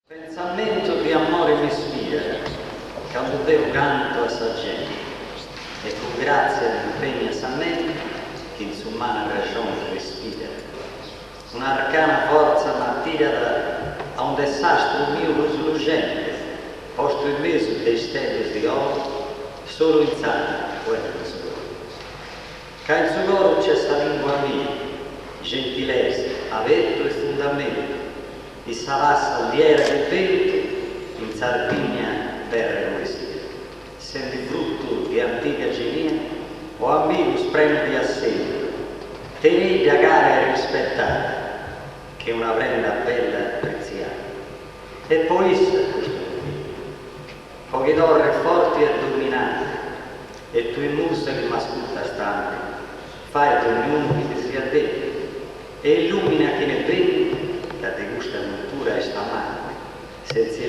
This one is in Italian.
Pensamento di amore mi ispira, quando devo canto a sa gente, e con grazia mi impegna sa mente, che in sumana ragione respira. Un'arcana forza m'attira a un desastro mio lusulugente, posto in mezzo dei stelle di oro, solo in sana quel tesoro. Che in suo c'è sta lingua mia, gentilezza, avetto e fondamento, di Savassa liera del vento, in Sardegna terra nostra, essendo frutto di antica genia, o ambiguo spremo di assento, tenete a gara e rispettata, che una prenda bella e preziata. E poi questo poche torre forti e dominate, e tu in musa che m'ascolta stante, fai di ognuno che ti sia detto, e illumina chi ne vede, che ti gusta cultura e sta male, senza